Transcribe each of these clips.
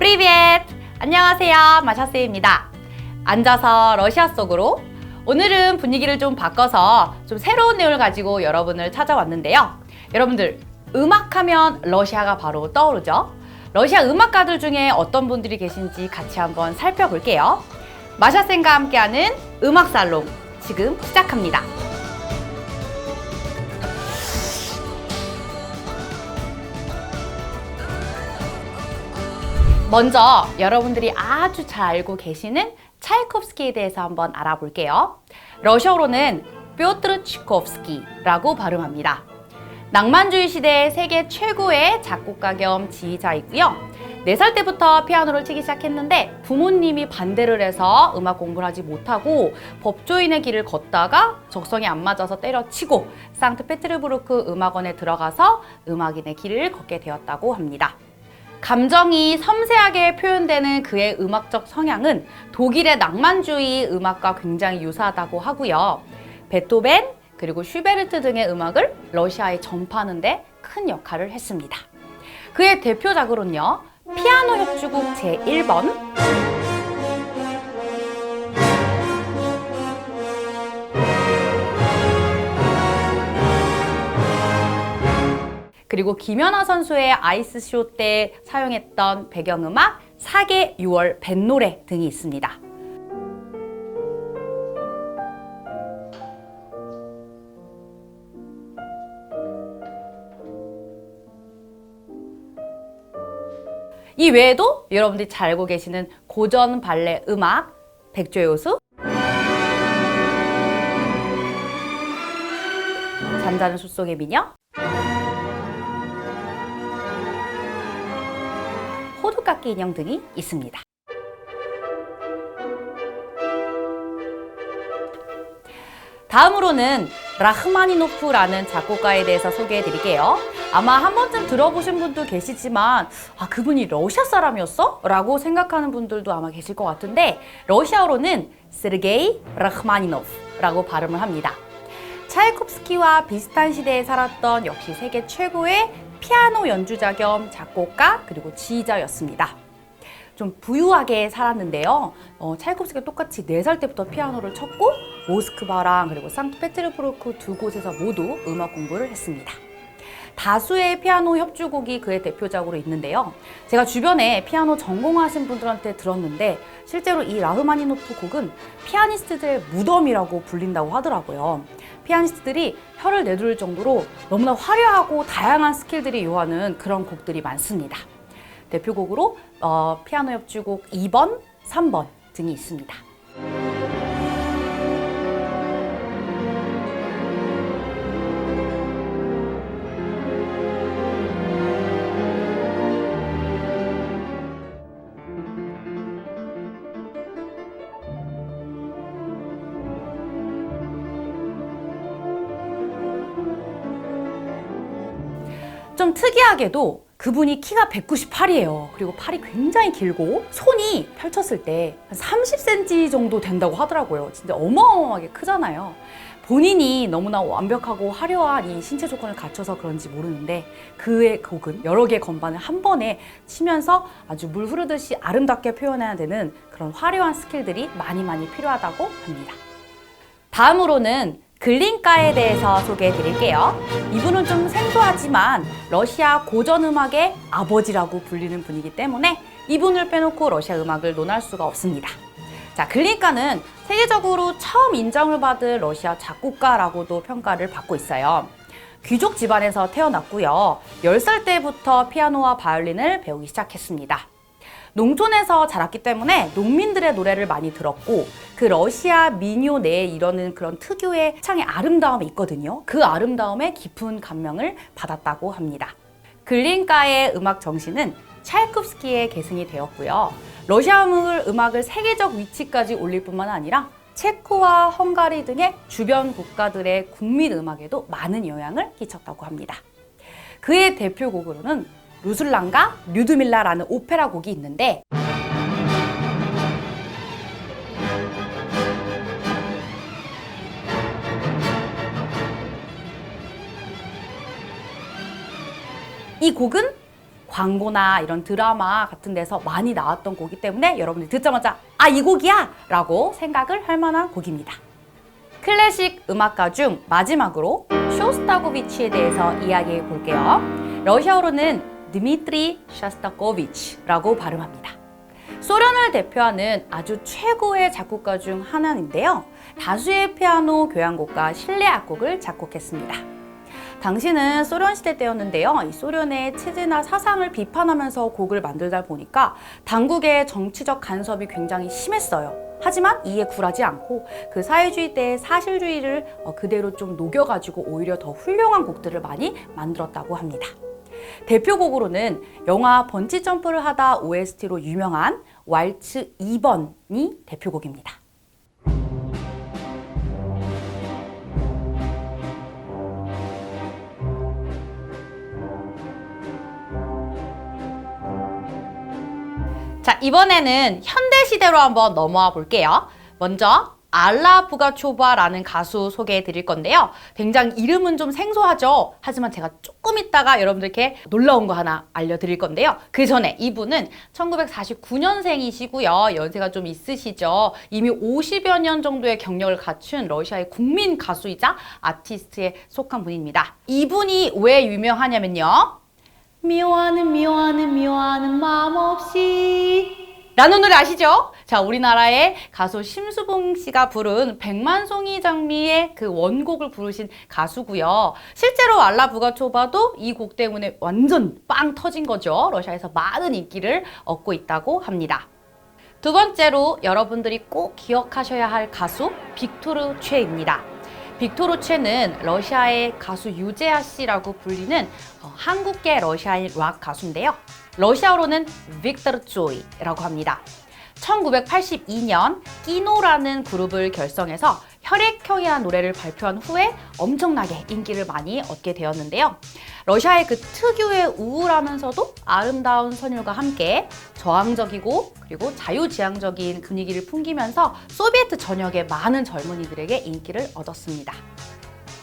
프리비엣! 안녕하세요, 마샤스입니다. 앉아서 러시아 속으로. 오늘은 분위기를 좀 바꿔서 좀 새로운 내용을 가지고 여러분을 찾아왔는데요. 여러분들, 음악하면 러시아가 바로 떠오르죠? 러시아 음악가들 중에 어떤 분들이 계신지 같이 한번 살펴볼게요. 마샤쌤과 함께하는 음악살롱 지금 시작합니다. 먼저 여러분들이 아주 잘 알고 계시는 차이콥스키에 대해서 한번 알아볼게요. 러시아어로는 뾰트르 치코프스키라고 발음합니다. 낭만주의 시대의 세계 최고의 작곡가 겸 지휘자이고요. 4살 때부터 피아노를 치기 시작했는데 부모님이 반대를 해서 음악 공부를 하지 못하고 법조인의 길을 걷다가 적성에 안 맞아서 때려치고 상트페테르부르크 음악원에 들어가서 음악인의 길을 걷게 되었다고 합니다. 감정이 섬세하게 표현되는 그의 음악적 성향은 독일의 낭만주의 음악과 굉장히 유사하다고 하고요. 베토벤 그리고 슈베르트 등의 음악을 러시아에 전파하는 데 큰 역할을 했습니다. 그의 대표작으로는요. 피아노 협주곡 제1번, 그리고 김연아 선수의 아이스쇼 때 사용했던 배경음악 사계 6월 뱃노래 등이 있습니다. 이 외에도 여러분들이 잘 알고 계시는 고전 발레 음악 백조의 호수, 잠자는 숲속의 미녀, 호두깎이 인형 등이 있습니다. 다음으로는 라흐마니노프라는 작곡가에 대해서 소개해 드릴게요. 아마 한 번쯤 들어보신 분도 계시지만 그분이 러시아 사람이었어? 라고 생각하는 분들도 아마 계실 것 같은데 러시아어로는 세르게이 라흐마니노프라고 발음을 합니다. 차이콥스키와 비슷한 시대에 살았던 역시 세계 최고의 피아노 연주자 겸 작곡가 그리고 지휘자였습니다. 좀 부유하게 살았는데요. 차이콥스키가 똑같이 4살 때부터 피아노를 쳤고 모스크바랑 그리고 상트페테르부르크 두 곳에서 모두 음악 공부를 했습니다. 다수의 피아노 협주곡이 그의 대표작으로 있는데요. 제가 주변에 피아노 전공하신 분들한테 들었는데 실제로 이 라흐마니노프 곡은 피아니스트들의 무덤이라고 불린다고 하더라고요. 피아니스트들이 혀를 내두를 정도로 너무나 화려하고 다양한 스킬들이 요하는 그런 곡들이 많습니다. 대표곡으로 피아노 협주곡 2번, 3번 등이 있습니다. 좀 특이하게도 그분이 키가 198이에요. 그리고 팔이 굉장히 길고 손이 펼쳤을 때 한 30cm 정도 된다고 하더라고요. 진짜 어마어마하게 크잖아요. 본인이 너무나 완벽하고 화려한 이 신체 조건을 갖춰서 그런지 모르는데 그의 곡은 여러 개의 건반을 한 번에 치면서 아주 물 흐르듯이 아름답게 표현해야 되는 그런 화려한 스킬들이 많이 필요하다고 합니다. 다음으로는 글린카에 대해서 소개해 드릴게요. 이분은 좀 생소하지만 러시아 고전 음악의 아버지라고 불리는 분이기 때문에 이분을 빼놓고 러시아 음악을 논할 수가 없습니다. 자, 글린카는 세계적으로 처음 인정을 받은 러시아 작곡가라고도 평가를 받고 있어요. 귀족 집안에서 태어났고요. 10살 때부터 피아노와 바이올린을 배우기 시작했습니다. 농촌에서 자랐기 때문에 농민들의 노래를 많이 들었고 그 러시아 민요 내에 이러는 그런 특유의 창의 아름다움이 있거든요. 그 아름다움에 깊은 감명을 받았다고 합니다. 글린카의 음악 정신은 차이콥스키의 계승이 되었고요. 러시아 음악을 세계적 위치까지 올릴 뿐만 아니라 체코와 헝가리 등의 주변 국가들의 국민 음악에도 많은 영향을 끼쳤다고 합니다. 그의 대표곡으로는 루슬란과 류드밀라라는 오페라 곡이 있는데 이 곡은 광고나 이런 드라마 같은 데서 많이 나왔던 곡이기 때문에 여러분들이 듣자마자 아, 이 곡이야! 라고 생각을 할 만한 곡입니다. 클래식 음악가 중 마지막으로 쇼스타코비치에 대해서 이야기해 볼게요. 러시아어로는 드미트리 샤스타코비치라고 발음합니다. 소련을 대표하는 아주 최고의 작곡가 중 하나인데요. 다수의 피아노 교향곡과 실내 악곡을 작곡했습니다. 당시는 소련 시대 때였는데요. 이 소련의 체제나 사상을 비판하면서 곡을 만들다 보니까 당국의 정치적 간섭이 굉장히 심했어요. 하지만 이에 굴하지 않고 그 사회주의 때의 사실주의를 그대로 좀 녹여가지고 오히려 더 훌륭한 곡들을 많이 만들었다고 합니다. 대표곡으로는 영화 번지점프를 하다 OST로 유명한 왈츠 2번이 대표곡입니다. 자, 이번에는 현대 시대로 한번 넘어와 볼게요. 먼저 알라 부가초바라는 가수 소개해 드릴 건데요. 굉장히 이름은 좀 생소하죠? 하지만 제가 조금 있다가 여러분들께 놀라운 거 하나 알려드릴 건데요. 그 전에 이분은 1949년생이시고요. 연세가 좀 있으시죠? 이미 50여 년 정도의 경력을 갖춘 러시아의 국민 가수이자 아티스트에 속한 분입니다. 이분이 왜 유명하냐면요. 미워하는 마음 없이 라는 노래 아시죠? 자, 우리나라의 가수 심수봉 씨가 부른 백만송이 장미의 그 원곡을 부르신 가수고요. 실제로 알라 부가초바도 이 곡 때문에 완전 빵 터진 거죠. 러시아에서 많은 인기를 얻고 있다고 합니다. 두 번째로 여러분들이 꼭 기억하셔야 할 가수 빅토르 최입니다. 빅토르 최는 러시아의 가수 유재하 씨라고 불리는 한국계 러시아인 락 가수인데요. 러시아어로는 빅토르 쪼이라고 합니다. 1982년 끼노라는 그룹을 결성해서 혈액형이라는 노래를 발표한 후에 엄청나게 인기를 많이 얻게 되었는데요. 러시아의 그 특유의 우울하면서도 아름다운 선율과 함께 저항적이고 그리고 자유지향적인 분위기를 풍기면서 소비에트 전역의 많은 젊은이들에게 인기를 얻었습니다.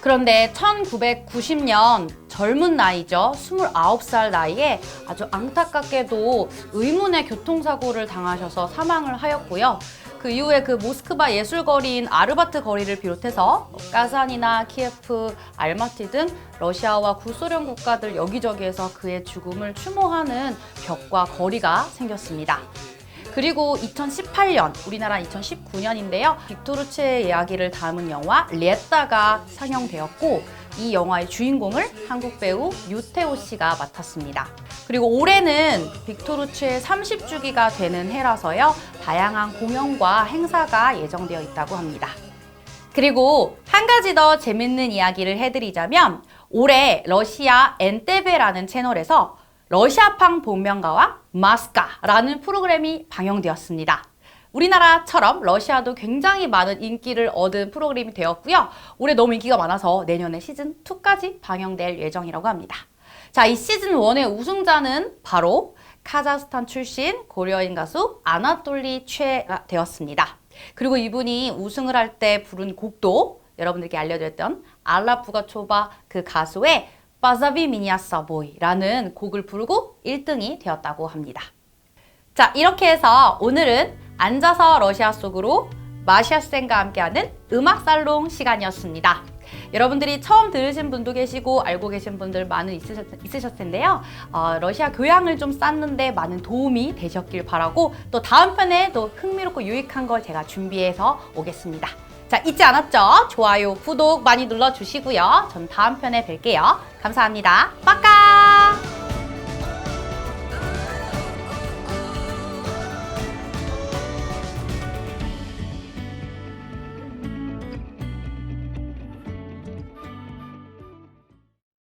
그런데 1990년 젊은 나이죠. 29살 나이에 아주 안타깝게도 의문의 교통사고를 당하셔서 사망을 하였고요. 그 이후에 그 모스크바 예술거리인 아르바트 거리를 비롯해서 까잔이나 키예프, 알마티 등 러시아와 구소련 국가들 여기저기에서 그의 죽음을 추모하는 벽과 거리가 생겼습니다. 그리고 2018년, 우리나라 2019년인데요. 빅토르 최의 이야기를 담은 영화 리에따가 상영되었고 이 영화의 주인공을 한국 배우 유태호 씨가 맡았습니다. 그리고 올해는 빅토르 최의 30주기가 되는 해라서요. 다양한 공연과 행사가 예정되어 있다고 합니다. 그리고 한 가지 더 재밌는 이야기를 해드리자면 올해 러시아 엔테베라는 채널에서 러시아판 복면가와 마스카라는 프로그램이 방영되었습니다. 우리나라처럼 러시아도 굉장히 많은 인기를 얻은 프로그램이 되었고요. 올해 너무 인기가 많아서 내년에 시즌2까지 방영될 예정이라고 합니다. 자, 이 시즌1의 우승자는 바로 카자흐스탄 출신 고려인 가수 아나톨리 최가 되었습니다. 그리고 이분이 우승을 할 때 부른 곡도 여러분들께 알려드렸던 알라 부가초바 그 가수의 바자비 미니아사보이라는 곡을 부르고 1등이 되었다고 합니다. 자, 이렇게 해서 오늘은 앉아서 러시아 속으로 마샤쌤과 함께하는 음악살롱 시간이었습니다. 여러분들이 처음 들으신 분도 계시고 알고 계신 분들 많은 있으셨을 텐데요. 러시아 교양을 좀 쌓는데 많은 도움이 되셨길 바라고 또 다음 편에 또 흥미롭고 유익한 걸 제가 준비해서 오겠습니다. 자, 잊지 않았죠? 좋아요, 구독 많이 눌러주시고요. 전 다음 편에 뵐게요. 감사합니다. 빠까!